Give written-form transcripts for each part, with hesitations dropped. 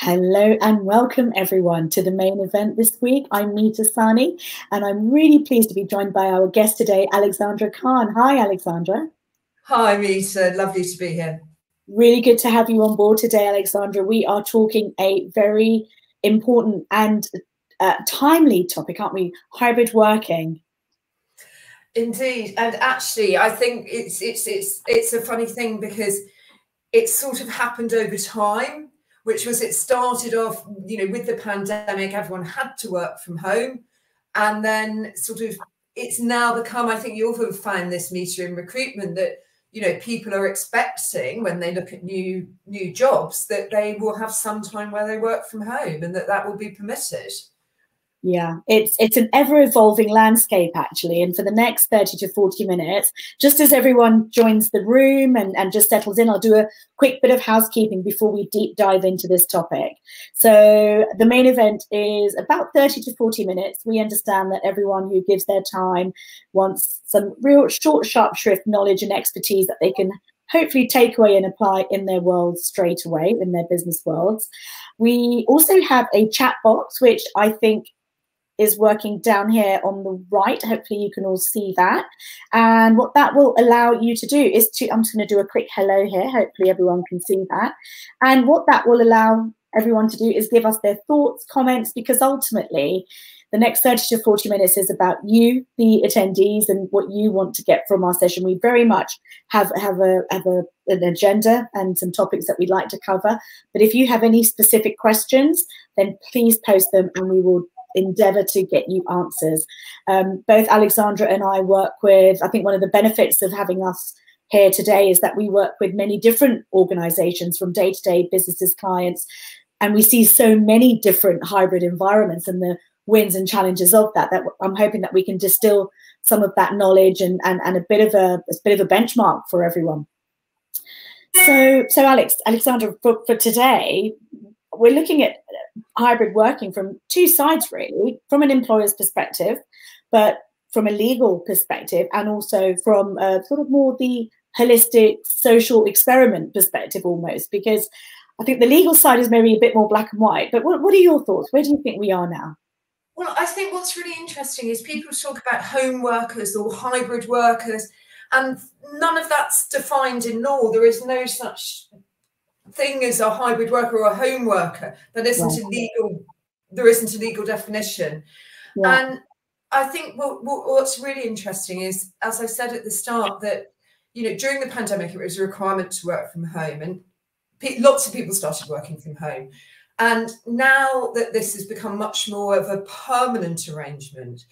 Hello and welcome everyone to the main event this week. I'm Meeta Sani and I'm really pleased to be joined by our guest today, Alexandra Carn. Hi, Alexandra. Hi, Meeta. Lovely to be here. Really good to have you on board today, Alexandra. We are talking a very important and timely topic, aren't we? Hybrid working. Indeed, and actually, I think it's a funny thing because it's sort of happened over time, which was it started off, with the pandemic, everyone had to work from home, and then sort of it's now become. I think you'll have found this, Meeta, in recruitment that people are expecting when they look at new jobs that they will have some time where they work from home and that will be permitted. Yeah, it's an ever-evolving landscape, actually. And for the next 30 to 40 minutes, just as everyone joins the room and just settles in, I'll do a quick bit of housekeeping before we deep dive into this topic. So the main event is about 30 to 40 minutes. We understand that everyone who gives their time wants some real short, sharp shrift knowledge and expertise that they can hopefully take away and apply in their world straight away, in their business worlds. We also have a chat box, which I think is working down here on the right. Hopefully you can all see that. And what that will allow you to do is I'm just going to do a quick hello here. Hopefully everyone can see that. And what that will allow everyone to do is give us their thoughts, comments, because ultimately the next 30 to 40 minutes is about you, the attendees, and what you want to get from our session. We very much have an agenda and some topics that we'd like to cover. But if you have any specific questions, then please post them and we will endeavour to get you answers. Both Alexandra and I work with, I think one of the benefits of having us here today is that we work with many different organisations from day-to-day businesses, clients, and we see so many different hybrid environments and the wins and challenges of that I'm hoping that we can distill some of that knowledge and a bit of a benchmark for everyone. So Alexandra, for today, we're looking at hybrid working from two sides, really, from an employer's perspective, but from a legal perspective, and also from sort of more the holistic social experiment perspective almost, because I think the legal side is maybe a bit more black and white. But what are your thoughts? Where do you think we are now? Well, I think what's really interesting is people talk about home workers or hybrid workers, and none of that's defined in law. There is no such thing as a hybrid worker or a home worker. There isn't a legal definition. Yeah. And I think what's really interesting is, as I said at the start, that during the pandemic it was a requirement to work from home, and lots of people started working from home. And now that this has become much more of a permanent arrangement,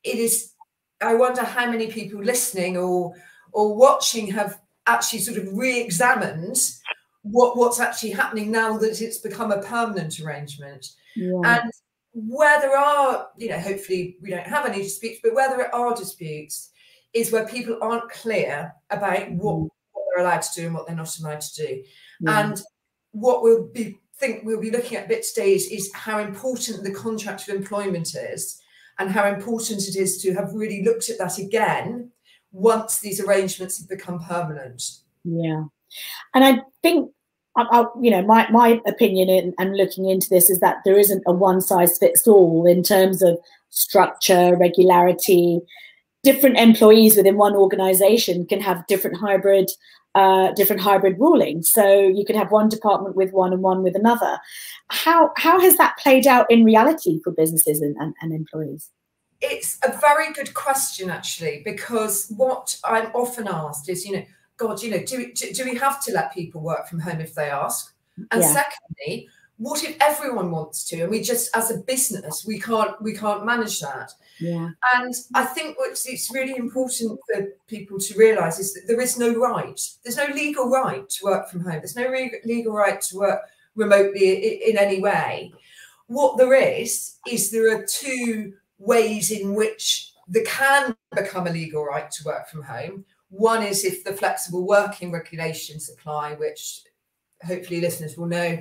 I wonder how many people listening or watching have actually sort of re-examined what's actually happening now that it's become a permanent arrangement. Yeah. And where there are, hopefully we don't have any disputes, but where there are disputes is where people aren't clear about what they're allowed to do and what they're not allowed to do. Yeah. And what we'll be looking at a bit today is how important the contract of employment is, and how important it is to have really looked at that again once these arrangements have become permanent. Yeah. And I think, my opinion and looking into this is that there isn't a one size fits all in terms of structure, regularity. Different employees within one organisation can have different hybrid rulings. So you can have one department with one and one with another. How has that played out in reality for businesses and employees? It's a very good question, actually, because what I'm often asked is, God, do we have to let people work from home if they ask? And secondly, what if everyone wants to, and we just, as a business, we can't manage that? Yeah. And I think it's really important for people to realise is that there is no right. There's no legal right to work from home. There's no legal right to work remotely in any way. What there is there are two ways in which there can become a legal right to work from home. One is if the flexible working regulations apply, which hopefully listeners will know,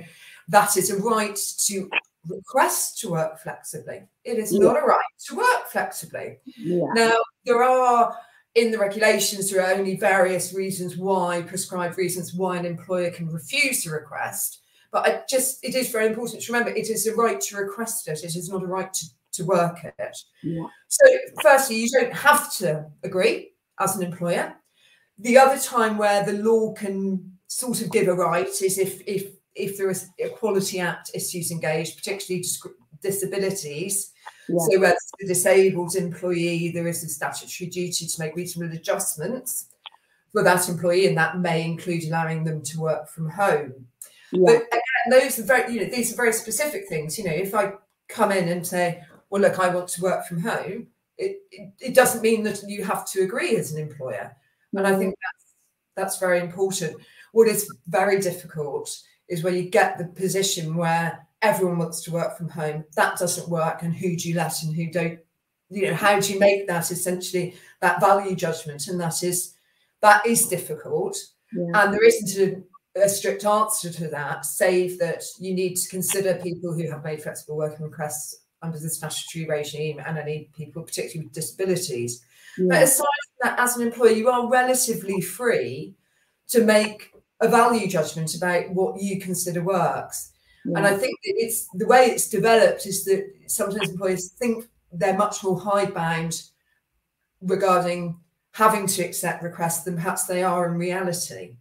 that is a right to request to work flexibly. It is not a right to work flexibly. Yeah. Now, there are, in the regulations, there are only various reasons why, prescribed reasons why an employer can refuse the request. But it is very important to remember it is a right to request it. It is not a right to work it. Yeah. So firstly, you don't have to agree as an employer. The other time where the law can sort of give a right is if there is Equality Act issues engaged, particularly disabilities. Yeah. So where it's the disabled employee, there is a statutory duty to make reasonable adjustments for that employee, and that may include allowing them to work from home. Yeah. But again, those are very, these are very specific things. If I come in and say, well, look, I want to work from home, it doesn't mean that you have to agree as an employer. And I think that's very important. What is very difficult is when you get the position where everyone wants to work from home. That doesn't work. And who do you let and who don't? How do you make that essentially that value judgment? And that is difficult. Yeah. And there isn't a strict answer to that, save that you need to consider people who have made flexible working requests under the statutory regime and any people, particularly with disabilities. Yeah. But aside from that, as an employer, you are relatively free to make a value judgment about what you consider works. Yeah. And I think that it's the way it's developed is that sometimes employers think they're much more hidebound regarding having to accept requests than perhaps they are in reality.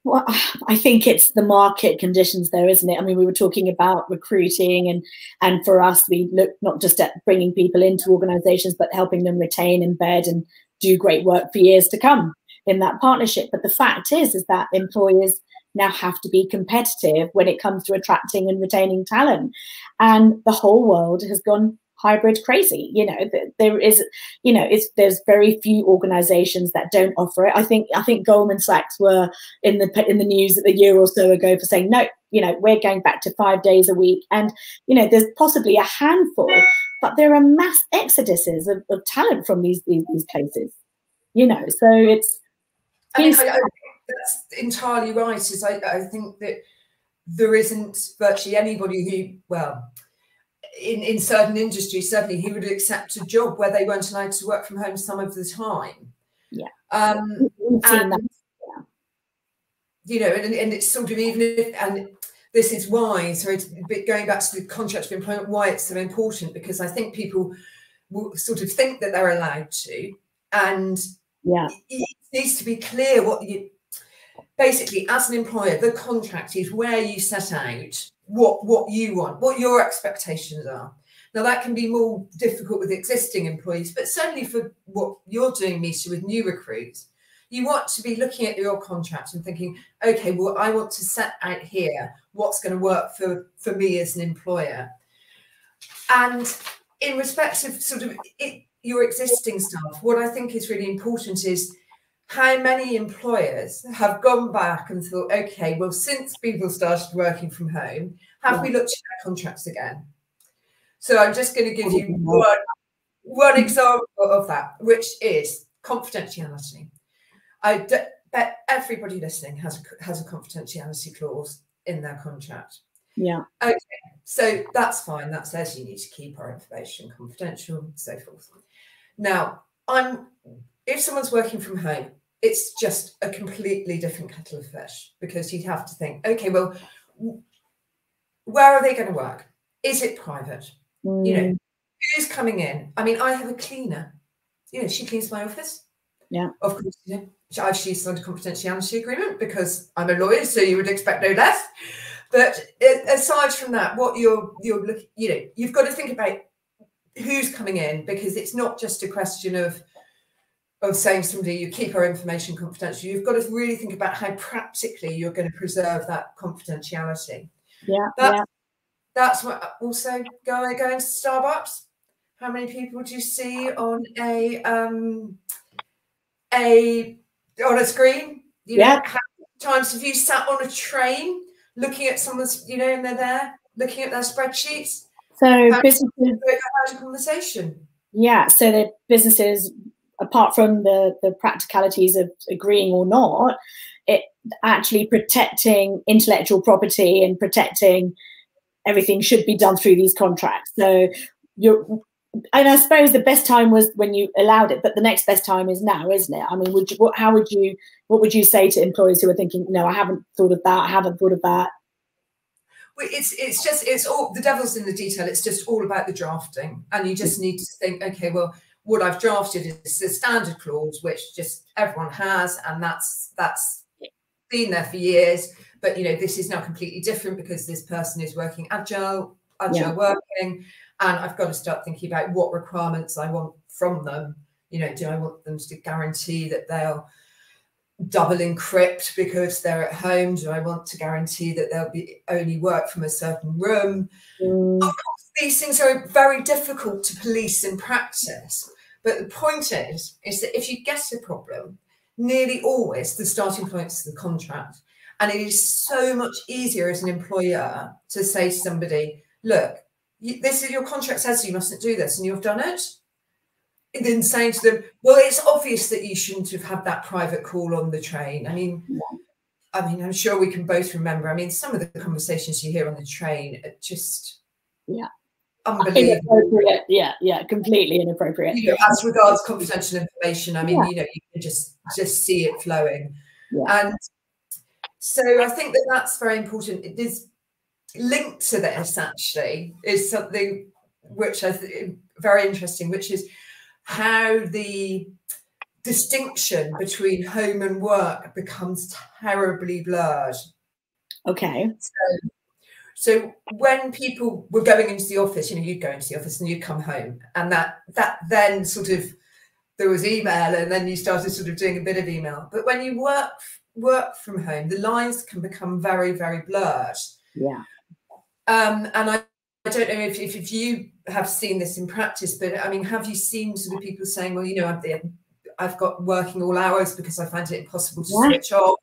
Well, I think it's the market conditions there, isn't it? I mean, we were talking about recruiting and for us, we look not just at bringing people into organizations, but helping them retain, embed and do great work for years to come in that partnership. But the fact is that employers now have to be competitive when it comes to attracting and retaining talent. And the whole world has gone hybrid crazy. There is, there's very few organizations that don't offer it. I think Goldman Sachs were in the news a year or so ago for saying, no, we're going back to 5 days a week. And, there's possibly a handful, but there are mass exoduses of talent from these places, so it's. I think that's entirely right. I think that there isn't virtually anybody who, well, in certain industries, certainly, who would accept a job where they weren't allowed to work from home some of the time. Yeah. And it's sort of even if, and this is why, so it's going back to the contract of employment, why it's so important, because I think people will sort of think that they're allowed to, and it needs to be clear what basically, as an employer, the contract is where you set out what you want, what your expectations are. Now, that can be more difficult with existing employees, but certainly for what you're doing, Misha, with new recruits, you want to be looking at your contract and thinking, okay, well, I want to set out here what's going to work for me as an employer. And in respect of sort of your existing staff, what I think is really important is how many employers have gone back and thought, okay, well, since people started working from home, have we looked at their contracts again? So I'm just going to give you one example of that, which is confidentiality. I bet everybody listening has a confidentiality clause in their contract. Yeah. Okay, so that's fine. That says you need to keep our information confidential and so forth. Now, if someone's working from home, it's just a completely different kettle of fish, because you'd have to think, okay, well, where are they going to work? Is it private? Who's coming in? I mean, I have a cleaner. She cleans my office. Yeah. Of course, she's signed a confidentiality agreement because I'm a lawyer, so you would expect no less. But aside from that, what you're looking, you've got to think about who's coming in, because it's not just a question of saying to somebody, you keep our information confidential. You've got to really think about how practically you're going to preserve that confidentiality. Yeah. That's what also going into Starbucks. How many people do you see on a screen? How many times have you sat on a train looking at someone's, and they're there looking at their spreadsheets? So businesses had a conversation. Yeah. So the businesses, apart from the practicalities of agreeing or not, it actually protecting intellectual property and protecting everything should be done through these contracts. So and I suppose the best time was when you allowed it, but the next best time is now, isn't it? I mean, what would you say to employers who are thinking, no, I haven't thought of that, I haven't thought of that? It's all, the devil's in the detail. It's just all about the drafting, and you just need to think, okay, well, what I've drafted is the standard clause, which just everyone has, and that's been there for years. But this is now completely different because this person is working agile working, and I've got to start thinking about what requirements I want from them. Do I want them to guarantee that they'll double encrypt because they're at home? Do I want to guarantee that they'll be only work from a certain room? Of course, these things are very difficult to police in practice. But the point is that if you get a problem, nearly always the starting point is the contract. And it is so much easier as an employer to say to somebody, look, this is your contract says you mustn't do this, and you've done it. And then saying to them, well, it's obvious that you shouldn't have had that private call on the train. I mean, I'm sure we can both remember. I mean, some of the conversations you hear on the train are just unbelievable. Yeah, completely inappropriate. As regards confidential information, I mean, you can just see it flowing. And so I think that that's very important. It is linked to this, actually, is something which I think very interesting, which is how the distinction between home and work becomes terribly blurred. Okay. So when people were going into the office, you'd go into the office and you'd come home, and that then sort of, there was email, and then you started sort of doing a bit of email. But when you work from home, the lines can become very, very blurred. Yeah. And I don't know if you have seen this in practice, but I mean, have you seen sort of people saying, well, I've got working all hours because I find it impossible to switch off?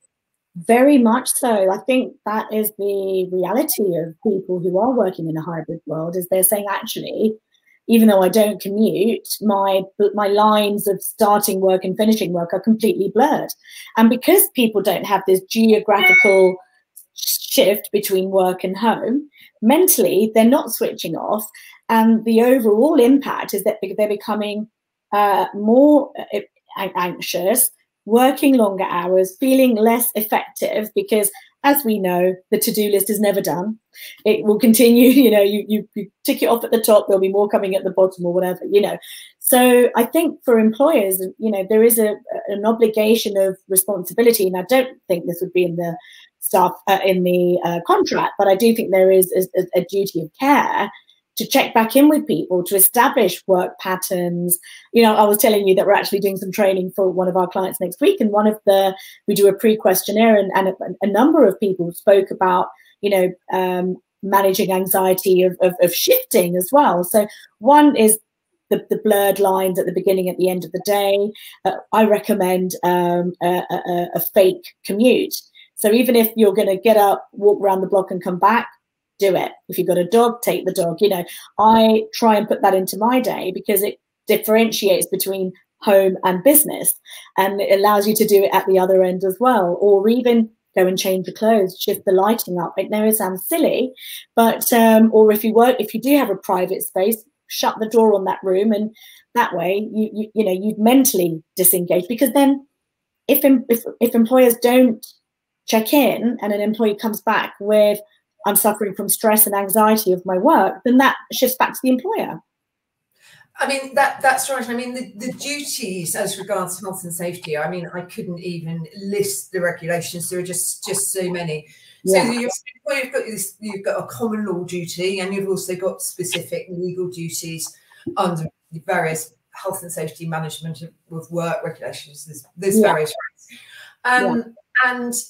Very much so. I think that is the reality of people who are working in a hybrid world, is they're saying, actually, even though I don't commute, my lines of starting work and finishing work are completely blurred. And because people don't have this geographical shift between work and home, mentally they're not switching off, and the overall impact is that they're becoming more anxious, working longer hours, feeling less effective, because as we know, the to-do list is never done. It will continue, you tick it off at the top, there'll be more coming at the bottom or whatever, So I think for employers, there is an obligation of responsibility, and I don't think this would be in the contract, but I do think there is a duty of care to check back in with people, to establish work patterns. I was telling you that we're actually doing some training for one of our clients next week, and we do a pre-questionnaire, and a number of people spoke about, managing anxiety of shifting as well. So one is the blurred lines at the beginning, at the end of the day. I recommend a fake commute. So even if you're going to get up, walk around the block and come back, do it. If you've got a dog, take the dog. I try and put that into my day because it differentiates between home and business, and it allows you to do it at the other end as well. Or even go and change your clothes, shift the lighting up. I know it sounds silly, but or if you do have a private space, shut the door on that room, and that way you mentally disengage. Because then if employers don't check in, and an employee comes back with, I'm suffering from stress and anxiety of my work, then that shifts back to the employer. I mean, that's right. I mean, the duties as regards health and safety, I mean, I couldn't even list the regulations. There are just so many. Yeah. So you've got a common law duty, and you've also got specific legal duties under the various health and safety management of work regulations. There's various rights. And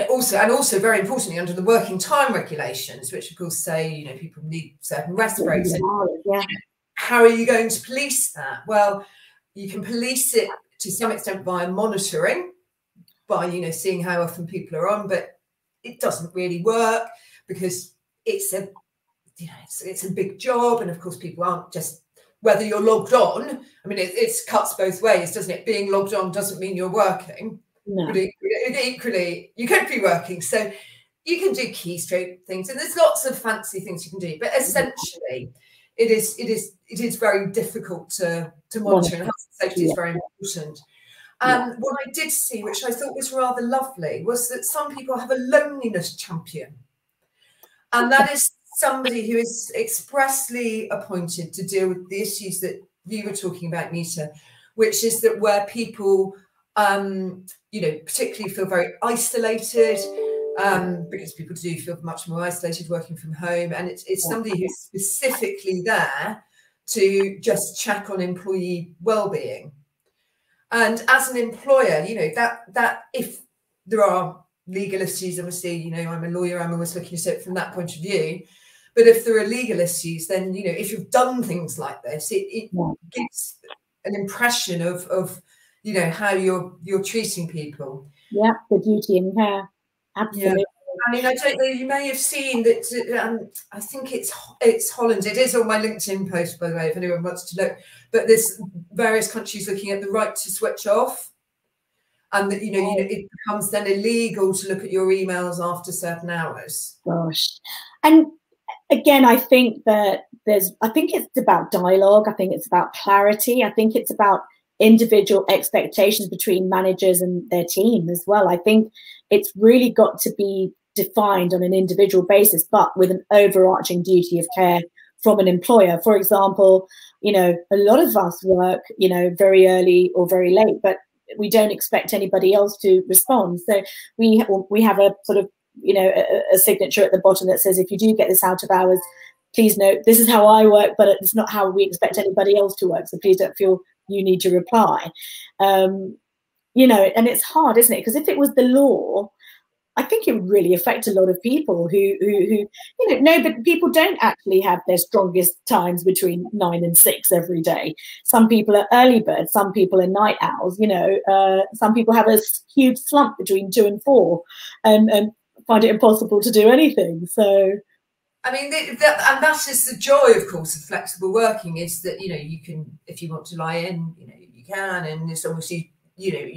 also very importantly, under the working time regulations, which of course say, people need certain rest breaks. And how are you going to police that? Well, you can police it to some extent via monitoring, by, seeing how often people are on, but it doesn't really work because it's a big job. And of course, people aren't just, whether you're logged on, I mean, it cuts both ways, doesn't it? Being logged on doesn't mean you're working. No. But equally, you could be working. So you can do keystroke things, and there's lots of fancy things you can do. But essentially, it is very difficult to monitor, and health and safety is very important. What I did see, which I thought was rather lovely, was that some people have a loneliness champion. And that is somebody who is expressly appointed to deal with the issues that you were talking about, Nita, which is that where people, you know, particularly feel very isolated, because people do feel much more isolated working from home. And it's somebody who's specifically there to just check on employee well-being. And as an employer, you know, that if there are legal issues, obviously, you know, I'm a lawyer, I'm always looking at it from that point of view. But if there are legal issues, then, you know, if you've done things like this, it gives an impression of, you know, how you're treating people. Yeah, the duty and care. Absolutely. Yeah. I mean, I don't know, you may have seen that, I think it's Holland. It is on my LinkedIn post, by the way, if anyone wants to look. But there's various countries looking at the right to switch off. And that, you know, it becomes then illegal to look at your emails after certain hours. Gosh. And again, I think that I think it's about dialogue. I think it's about clarity. I think it's about individual expectations between managers and their team as well. I think it's really got to be defined on an individual basis, but with an overarching duty of care from an employer. For example, you know, a lot of us work, you know, very early or very late, but we don't expect anybody else to respond. So we have a sort of, you know, a signature at the bottom that says, if you do get this out of hours, please note, this is how I work, but it's not how we expect anybody else to work. So please don't feel you need to reply. You know, and it's hard, isn't it? Because if it was the law, I think it would really affect a lot of people who you know, no, but people don't actually have their strongest times between 9 and 6 every day. Some people are early birds, some people are night owls, you know, some people have a huge slump between 2 and 4 and find it impossible to do anything. So, I mean, and that is the joy, of course, of flexible working, is that, you know, you can, if you want to lie in, you know, you can, and it's obviously, you know,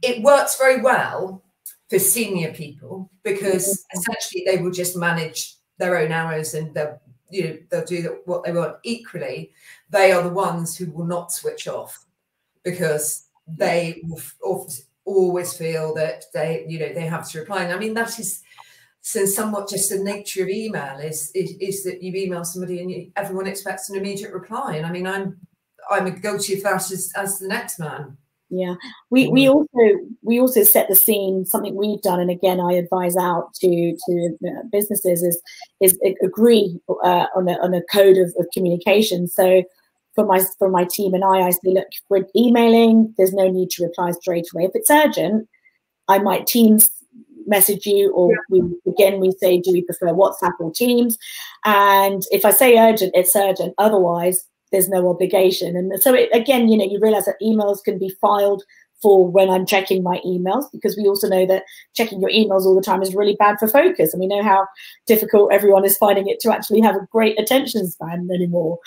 it works very well for senior people, because essentially they will just manage their own hours and they'll do what they want. Equally, they are the ones who will not switch off, because they will always feel that they have to reply. And I mean, that is somewhat just the nature of email, is that you email somebody and everyone expects an immediate reply. And I mean, I'm guilty of that as the next man. Yeah, we also set the scene. Something we've done, and again, I advise out to businesses is agree on a code of communication. So for my team and I say, look, if we're emailing, there's no need to reply straight away. If it's urgent, I might Teams message you, or we say, do we prefer WhatsApp or Teams? And if I say urgent, it's urgent. Otherwise, there's no obligation. And so again, you know, you realize that emails can be filed for when I'm checking my emails, because we also know that checking your emails all the time is really bad for focus. And we know how difficult everyone is finding it to actually have a great attention span anymore.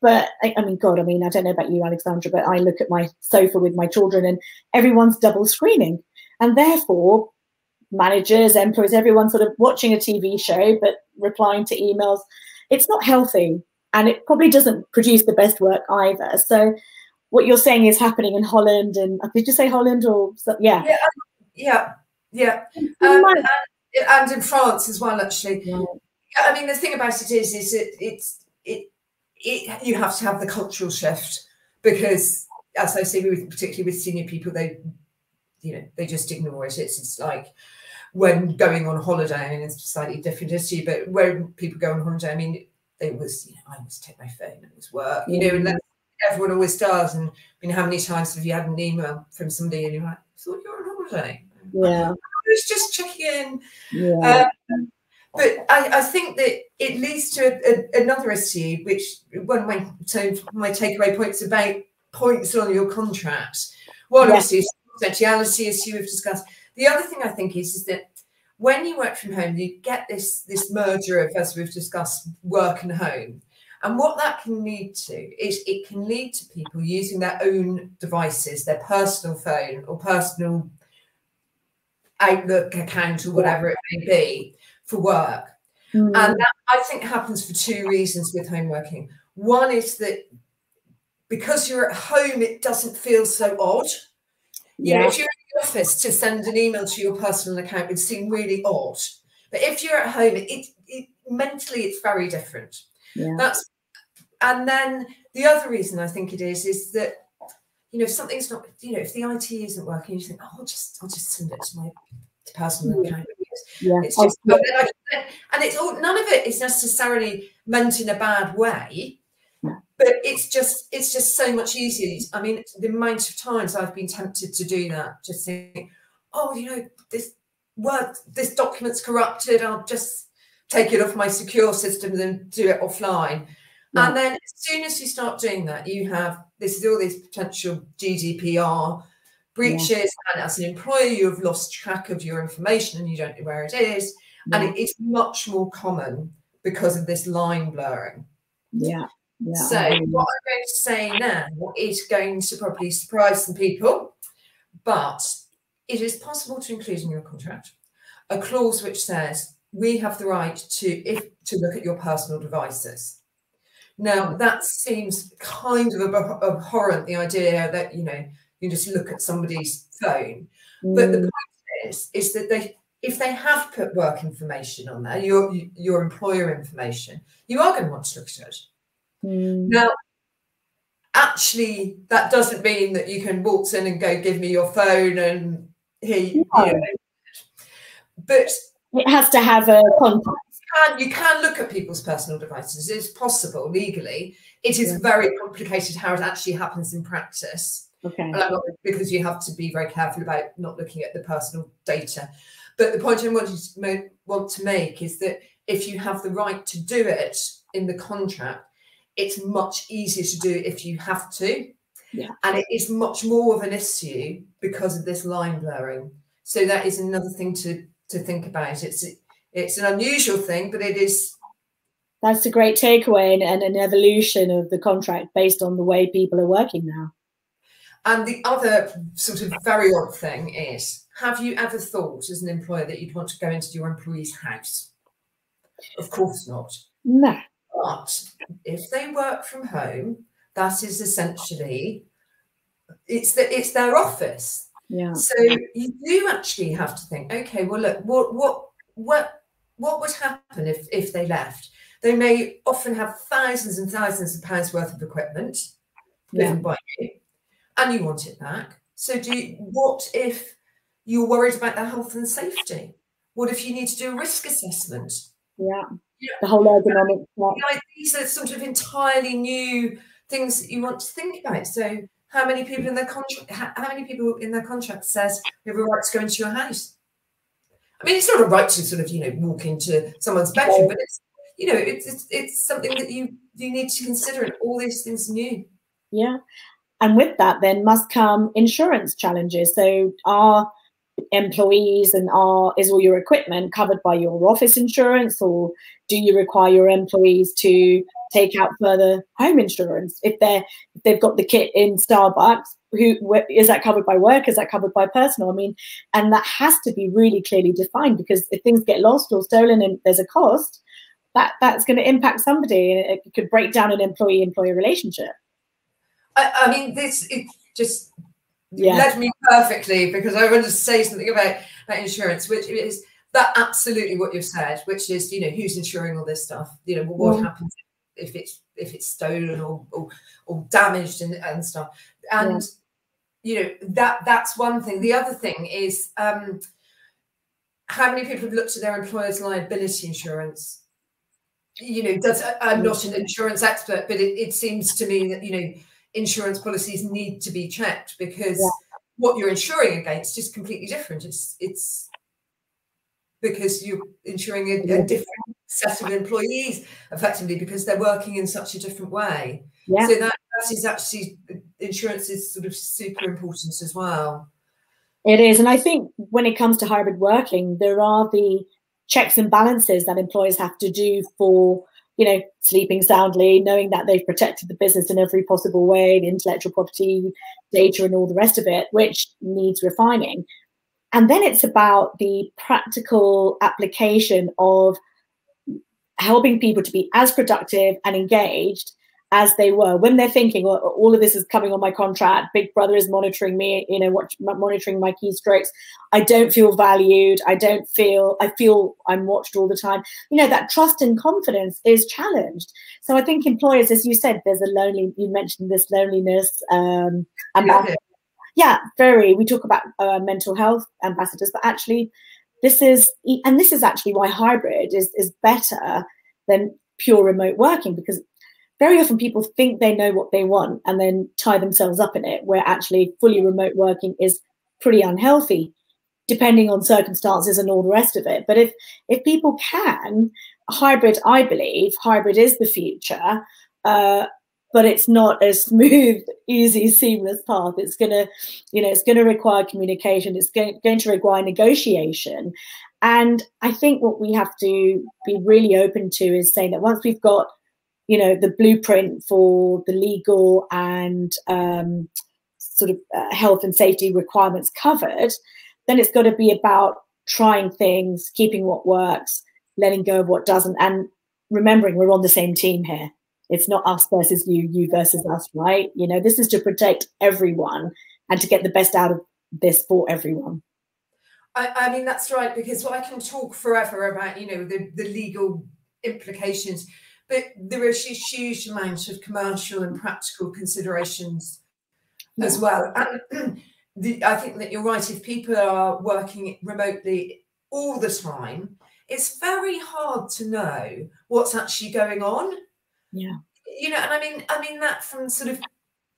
But I mean, God, I mean, I don't know about you, Alexandra, but I look at my sofa with my children and everyone's double screening. And therefore, managers, employees, everyone's sort of watching a TV show, but replying to emails. It's not healthy. And it probably doesn't produce the best work either. So what you're saying is happening in Holland, and did you say Holland or yeah? Yeah. And in France as well, actually. Yeah. I mean, the thing about it is that you have to have the cultural shift, because, as I say, particularly with senior people, they just ignore it. It's like when going on holiday, I mean, it's a slightly different issue, but when people go on holiday, I mean, I always take my phone, it was work, you know, and everyone always does. And I mean, how many times have you had an email from somebody and you're like, I thought you were on holiday? Yeah, I was just checking in. Yeah. But I think that it leads to another issue, which one of my takeaway points about points on your contract. One, obviously, is the confidentiality issue we've discussed. The other thing I think is that when you work from home, you get this merger of, as we've discussed, work and home. And what that can lead to is it can lead to people using their own devices, their personal phone or personal Outlook account or whatever it may be, for work. And that, I think, happens for two reasons with home working. One is that because you're at home, it doesn't feel so odd. You know, if you're in the office, to send an email to your personal account would seem really odd, But if you're at home, mentally it's very different. Yeah. And then the other reason I think it is that, you know, if something's not, you know, if the IT isn't working, you think, oh, I'll just send it to my personal account. Yeah. It's just, and it's all, none of it is necessarily meant in a bad way, but it's just so much easier. I mean, the amount of times I've been tempted to do that, just think, oh, you know, this document's corrupted, I'll just take it off my secure systems and do it offline. Yeah. And then as soon as you start doing that, you have all these potential GDPR breaches, and as an employer, you've lost track of your information and you don't know where it is. And it is much more common because of this line blurring. Yeah. So what I'm going to say now is going to probably surprise some people, but it is possible to include in your contract a clause which says we have the right to look at your personal devices. Now, that seems kind of abhorrent, the idea that, you know, you just look at somebody's phone. But the point is that if they have put work information on there, your employer information, you are going to want to look at it. Now, actually, that doesn't mean that you can waltz in and go, give me your phone and you know, but it has to have a contract. You can look at people's personal devices. It's possible legally. It is very complicated how it actually happens in practice. Okay. Because you have to be very careful about not looking at the personal data. But the point I want to make is that if you have the right to do it in the contract, it's much easier to do if you have to. Yeah. And it is much more of an issue because of this line blurring. So that is another thing to think about. It's an unusual thing, but it is. That's a great takeaway and an evolution of the contract based on the way people are working now. And the other sort of very odd thing is, have you ever thought as an employer that you'd want to go into your employee's house? Of course not. No. But if they work from home, that is essentially, it's their office. Yeah. So you do actually have to think, okay, well, look, what would happen if they left? They may often have thousands and thousands of pounds worth of equipment given by you, and you want it back. So what if you're worried about their health and safety? What if you need to do a risk assessment? Yeah. The whole ergonomic. These are sort of entirely new things that you want to think about. So how many people in their contract says you have a right to go into your house? I mean, it's not a right to sort of, you know, walk into someone's bedroom, but it's, you know, it's something that you need to consider, and all these things are new. Yeah. And with that then must come insurance challenges. So are employees and is all your equipment covered by your office insurance, or do you require your employees to take out further home insurance? If they've got the kit in Starbucks, is that covered by work? Is that covered by personal? I mean, and that has to be really clearly defined, because if things get lost or stolen and there's a cost, that's going to impact somebody, and it could break down an employee-employee relationship. I mean, it just led me perfectly, because I wanted to say something about insurance, which is that absolutely what you've said, which is, you know, who's insuring all this stuff? You know, what happens if it's stolen or damaged and stuff? And you know, that's one thing. The other thing is how many people have looked at their employer's liability insurance? You know, I'm not an insurance expert, but it seems to me that, you know, insurance policies need to be checked, because what you're insuring against is completely different. It's because you're insuring a different set of employees, effectively, because they're working in such a different way. Yeah. So that is actually, insurance is sort of super important as well. It is. And I think when it comes to hybrid working, there are the checks and balances that employers have to do for, you know, sleeping soundly, knowing that they've protected the business in every possible way, the intellectual property, data, and all the rest of it, which needs refining. And then it's about the practical application of helping people to be as productive and engaged as they were, when they're thinking, well, all of this is coming on my contract, Big Brother is monitoring me, you know, monitoring my keystrokes, I don't feel valued, I feel I'm watched all the time, you know, that trust and confidence is challenged. So I think employers, as you said, you mentioned this loneliness, yeah, very, we talk about mental health ambassadors, but actually this is actually why hybrid is better than pure remote working, because very often people think they know what they want and then tie themselves up in it, where actually fully remote working is pretty unhealthy, depending on circumstances and all the rest of it. But if people can, hybrid, I believe, hybrid is the future, but it's not a smooth, easy, seamless path. It's gonna require communication. It's going to require negotiation. And I think what we have to be really open to is saying that once we've got, you know, the blueprint for the legal and health and safety requirements covered, then it's got to be about trying things, keeping what works, letting go of what doesn't, and remembering we're on the same team here. It's not us versus you, you versus us, right? You know, this is to protect everyone and to get the best out of this for everyone. I mean, that's right, because I can talk forever about, you know, the legal implications, but there is a huge amount of commercial and practical considerations as well. And I think that you're right. If people are working remotely all the time, it's very hard to know what's actually going on. Yeah. You know, and I mean that from sort of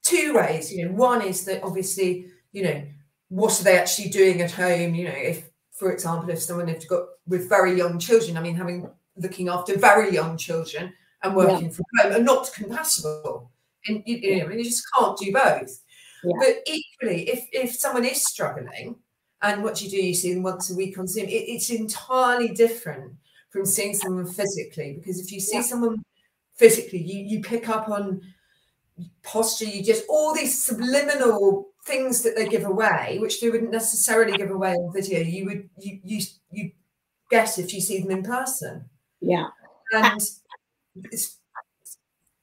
two ways. You know, one is that obviously, you know, what are they actually doing at home? You know, if, for example, if someone had got with very young children, I mean, looking after very young children and working from home are not compatible. And you know, you just can't do both. Yeah. But equally, if someone is struggling, and what you see them once a week on Zoom, it's entirely different from seeing someone physically. Because if you see someone physically, you pick up on posture, you just all these subliminal things that they give away, which they wouldn't necessarily give away on video. You guess if you see them in person. Yeah. And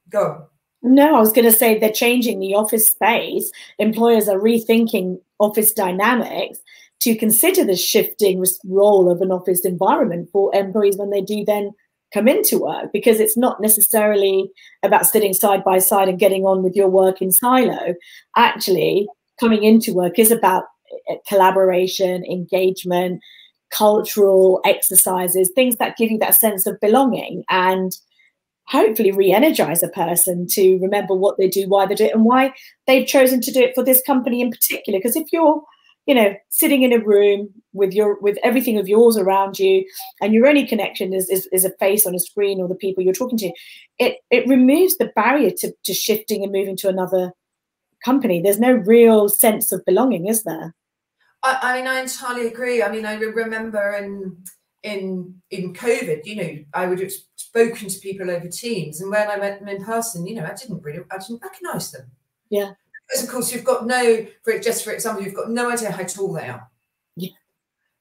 go on. No, I was going to say they're changing the office space. Employers are rethinking office dynamics to consider the shifting role of an office environment for employees when they do then come into work, because it's not necessarily about sitting side by side and getting on with your work in silo. Actually, coming into work is about collaboration, engagement, cultural exercises, things that give you that sense of belonging and hopefully re-energize a person to remember what they do, why they do it, and why they've chosen to do it for this company in particular. Because if you're, you know, sitting in a room with everything of yours around you, and your only connection is a face on a screen or the people you're talking to, it removes the barrier to shifting and moving to another company. There's no real sense of belonging, is there? I mean, I entirely agree. I mean, I remember in COVID, you know, I would have spoken to people over Teams, and when I met them in person, you know, I didn't recognise them. Yeah. Because of course you've got for example, you've got no idea how tall they are. Yeah.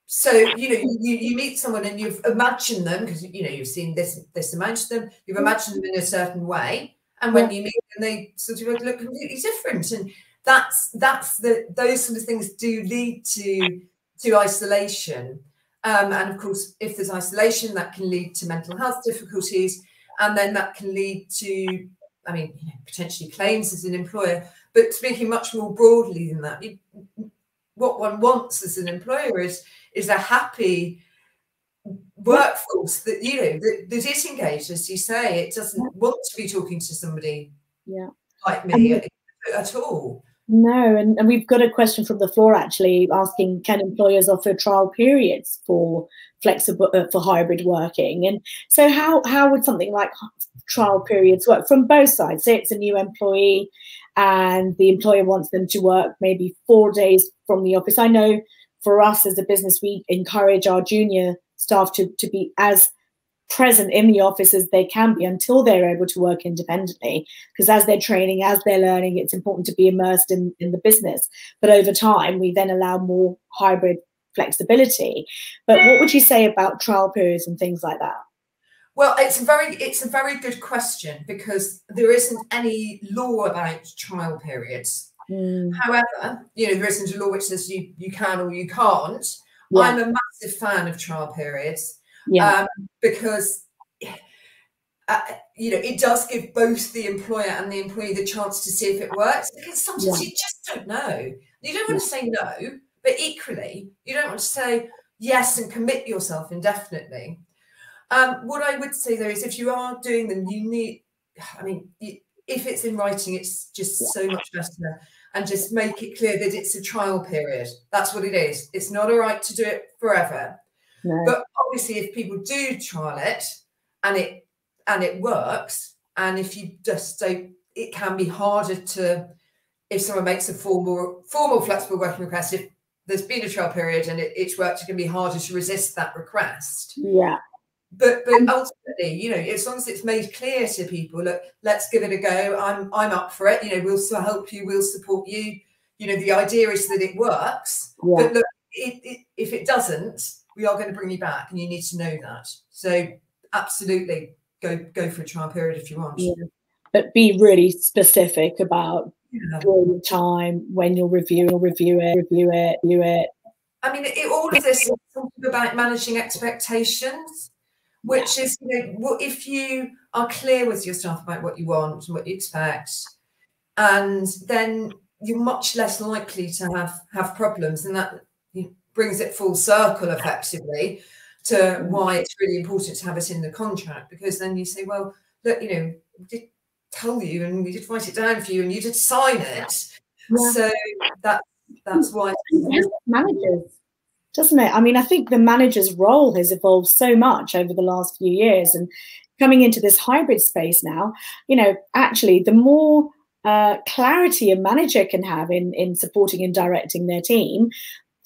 So, you know, you meet someone and you've imagined them, because, you know, you've seen this amount of them, you've imagined them in a certain way. And when you meet them, they sort of look completely different. And those sort of things do lead to isolation. And of course, if there's isolation, that can lead to mental health difficulties. And then that can lead to, I mean, you know, potentially claims as an employer. But speaking much more broadly than that, what one wants as an employer is a happy workforce that, you know, that is engaged, as you say. It doesn't want to be talking to somebody like me at all. No, and we've got a question from the floor actually asking, can employers offer trial periods for flexible for hybrid working? And so how would something like trial periods work from both sides? Say it's a new employee and the employer wants them to work maybe 4 days from the office. I know for us as a business, we encourage our junior staff to be as present in the office as they can be until they're able to work independently, because as they're training, as they're learning, it's important to be immersed in the business. But over time, we then allow more hybrid flexibility. But what would you say about trial periods and things like that? Well, it's a very good question, because there isn't any law about trial periods. However, there isn't a law which says you can or you can't. Yeah. I'm a massive fan of trial periods, because it does give both the employer and the employee the chance to see if it works, because sometimes you just don't know. You don't want to say no, but equally you don't want to say yes and commit yourself indefinitely. What I would say, though, is if you are doing them, you need, if it's in writing, it's just so much better. And just make it clear that it's a trial period. That's what it is. It's not all right to do it forever. No. But obviously, if people do trial it and it works, and if you just don't, it can be harder to, if someone makes a formal flexible working request, if there's been a trial period and it's worked, it can be harder to resist that request. Yeah. But ultimately, as long as it's made clear to people, look, let's give it a go. I'm up for it. We'll help you. We'll support you. The idea is that it works. Yeah. But look, if it doesn't, we are going to bring you back, and you need to know that. So absolutely, go for a trial period if you want. Yeah. But be really specific about during the time when you'll review it. All of this is about managing expectations. Which is, if you are clear with your staff about what you want and what you expect, and then you're much less likely to have problems, and that brings it full circle effectively to why it's really important to have it in the contract, because then you say, well, look, we did tell you and we did write it down for you and you did sign it. Yeah. So that's why managers. Doesn't it? I think the manager's role has evolved so much over the last few years, and coming into this hybrid space now, actually the more clarity a manager can have in supporting and directing their team,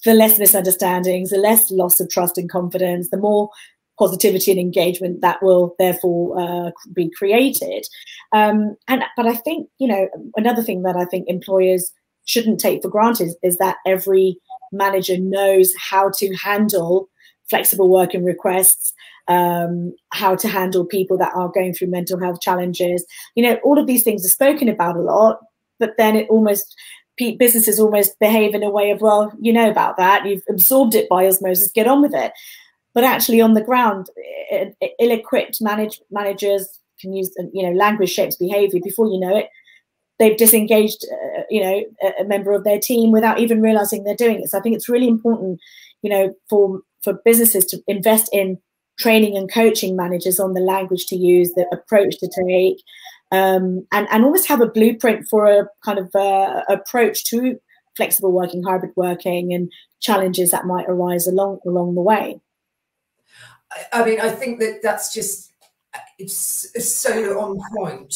the less misunderstandings, the less loss of trust and confidence, the more positivity and engagement that will therefore be created. But I think, another thing that I think employers shouldn't take for granted is that every manager knows how to handle flexible working requests, how to handle people that are going through mental health challenges. All of these things are spoken about a lot, but then businesses almost behave in a way of, well, about that, you've absorbed it by osmosis, get on with it. But actually on the ground, ill-equipped managers can use, language shapes behavior. Before you know it, they've disengaged, a member of their team without even realizing they're doing it. So I think it's really important, for businesses to invest in training and coaching managers on the language to use, the approach to take, and almost have a blueprint for a kind of approach to flexible working, hybrid working, and challenges that might arise along the way. I think that's just, it's so on point.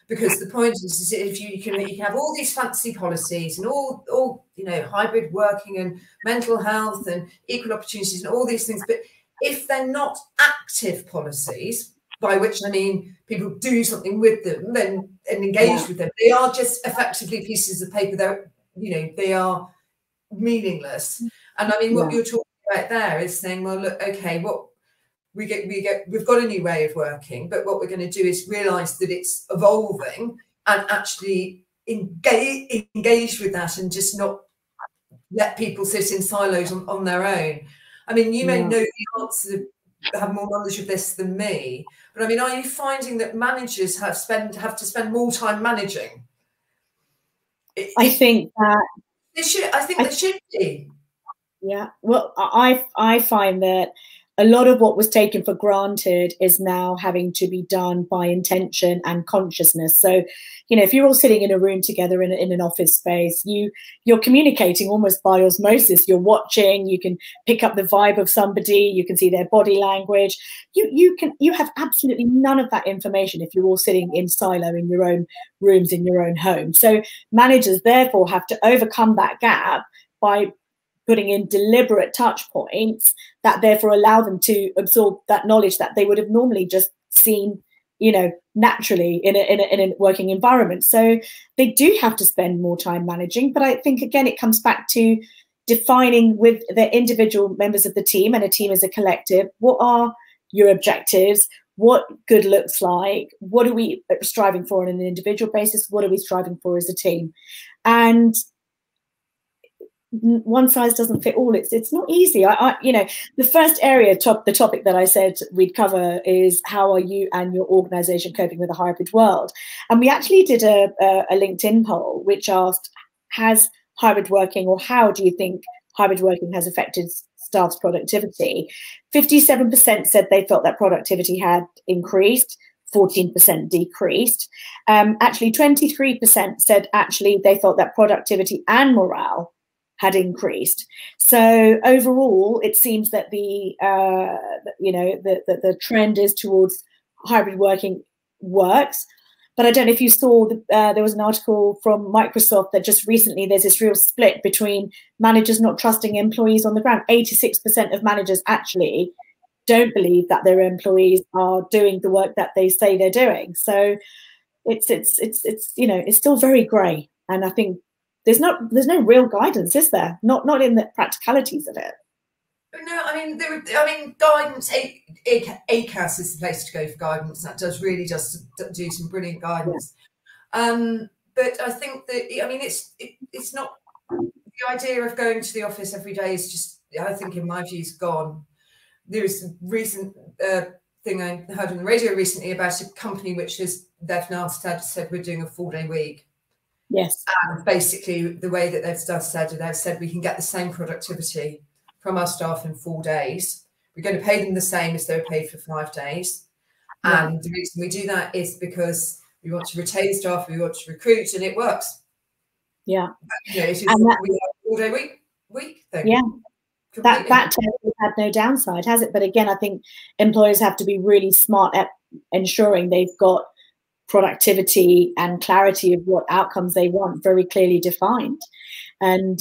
Because the point is if you can have all these fancy policies and all hybrid working and mental health and equal opportunities and all these things, but if they're not active policies, by which I mean people do something with them and engage with them, they are just effectively pieces of paper. They are meaningless. And what you're talking about there is saying, well, look, okay, we've got a new way of working, but what we're going to do is realize that it's evolving and actually engage with that, and just not let people sit in silos on their own. You may know the answer, have more knowledge of this than me, but are you finding that managers have to spend more time managing? I think that they should. I think they should be. Yeah. Well, I find that a lot of what was taken for granted is now having to be done by intention and consciousness. So, if you're all sitting in a room together in an office space, you're communicating almost by osmosis. You're watching, you can pick up the vibe of somebody, you can see their body language. You have absolutely none of that information if you're all sitting in silo in your own rooms, in your own home. So managers therefore have to overcome that gap by putting in deliberate touch points that therefore allow them to absorb that knowledge that they would have normally just seen, naturally in a working environment. So they do have to spend more time managing. But I think, again, it comes back to defining with the individual members of the team, and a team as a collective, what are your objectives? what good looks like, what are we striving for on an individual basis, what are we striving for as a team. And one size doesn't fit all. It's not easy. You know, the first area, the topic that I said we'd cover is how are you and your organization coping with a hybrid world? And we actually did a LinkedIn poll which asked, has hybrid working, or how do you think hybrid working has affected staff's productivity? 57% said they felt that productivity had increased, 14% decreased. Actually, 23% said actually they felt that productivity and morale had increased. So overall, it seems that the trend is towards hybrid working works. But I don't know if you saw, there was an article from Microsoft that just recently there's this real split between managers not trusting employees on the ground. 86% of managers actually don't believe that their employees are doing the work that they say they're doing. So it's you know, it's still very grey, and I think there's no real guidance, is there? Not in the practicalities of it. No, I mean, guidance. ACAS is the place to go for guidance. That does really just do some brilliant guidance. Yeah. But I think that, I mean, it's not, the idea of going to the office every day is just, I think, in my view, is gone. There was a recent thing I heard on the radio recently about a company which is, they've now said we're doing a 4-day week. Yes. And basically, the way that they've said we can get the same productivity from our staff in 4 days. We're going to pay them the same as they were paid for 5 days. Yeah. And the reason we do that is because we want to retain staff, we want to recruit, and it works. Yeah. You know, we have a 4-day week thing. Yeah. Completely. That totally had no downside, has it? But again, I think employers have to be really smart at ensuring they've got productivity and clarity of what outcomes they want very clearly defined. And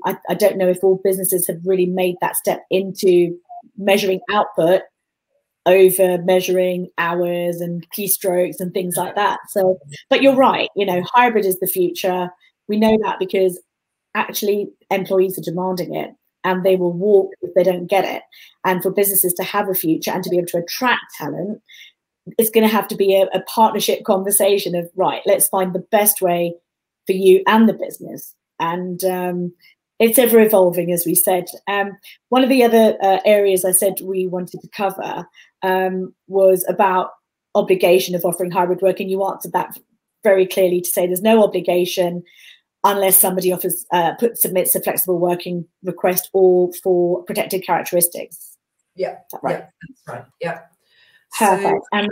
I don't know if all businesses have really made that step into measuring output over measuring hours and keystrokes and things like that. So, but you're right, you know, hybrid is the future. We know that because actually employees are demanding it, and they will walk if they don't get it. And for businesses to have a future and to be able to attract talent, it's going to have to be a partnership conversation of, right, let's find the best way for you and the business. And it's ever evolving, as we said. One of the other areas I said we wanted to cover was about obligation of offering hybrid work. And you answered that very clearly to say there's no obligation unless somebody offers submits a flexible working request or for protected characteristics. Yeah, is that right? Yeah, that's right. Yeah. Perfect. So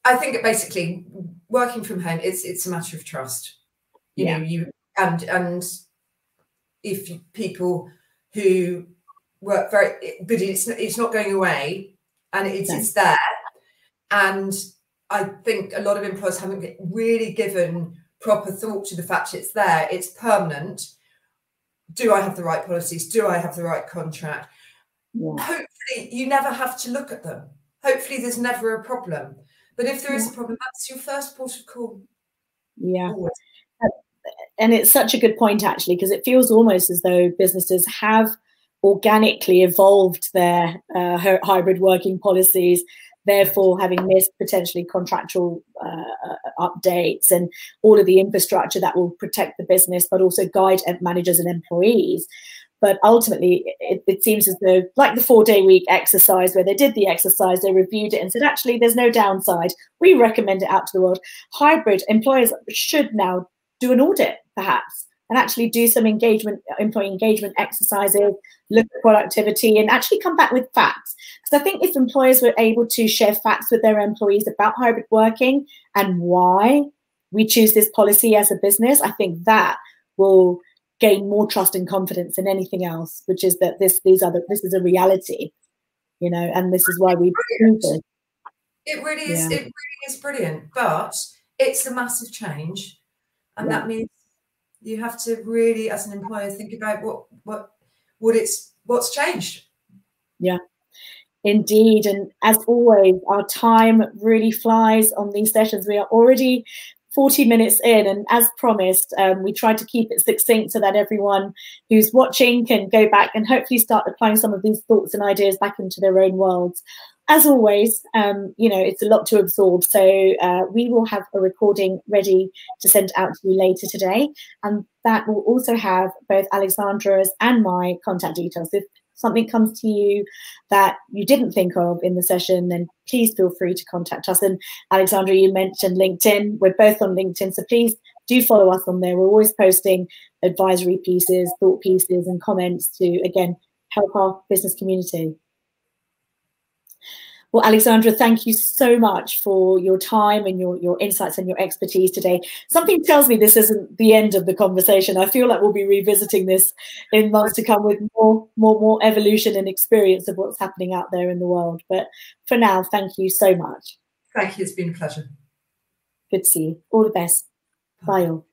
I think basically working from home, it's a matter of trust. You know, and if people who work but it's not going away, and it's there. And I think a lot of employers haven't really given proper thought to the fact it's there, it's permanent. Do I have the right policies? Do I have the right contract? Yeah. Hopefully you never have to look at them. Hopefully there's never a problem. But if there is a problem, that's your first port of call. Yeah. Always. And it's such a good point, actually, because it feels almost as though businesses have organically evolved their hybrid working policies, therefore having missed potentially contractual updates and all of the infrastructure that will protect the business, but also guide managers and employees. But ultimately, it seems as though, like the 4-day week exercise, where they did the exercise, they reviewed it and said, actually, there's no downside. We recommend it out to the world. Hybrid employers should now do an audit, perhaps, and actually do some employee engagement exercises, look at productivity, and actually come back with facts. Because I think if employers were able to share facts with their employees about hybrid working and why we choose this policy as a business, I think that will gain more trust and confidence than anything else, which is that this is a reality, you know, and this is why we do this. It really is. It really is brilliant, but it's a massive change, and that means you have to really, as an employer, think about what's changed. Yeah, indeed. And as always, our time really flies on these sessions. We are already 40 minutes in, and as promised, we try to keep it succinct so that everyone who's watching can go back and hopefully start applying some of these thoughts and ideas back into their own worlds. as always, it's a lot to absorb. So we will have a recording ready to send out to you later today. And that will also have both Alexandra's and my contact details. If something comes to you that you didn't think of in the session, then please feel free to contact us. And Alexandra, you mentioned LinkedIn. We're both on LinkedIn, so please do follow us on there. We're always posting advisory pieces, thought pieces, and comments to, again, help our business community. Well, Alexandra, thank you so much for your time and your insights and your expertise today. Something tells me this isn't the end of the conversation. I feel like we'll be revisiting this in months to come with more evolution and experience of what's happening out there in the world. But for now, thank you so much. Thank you. It's been a pleasure. Good to see you. All the best. Bye all.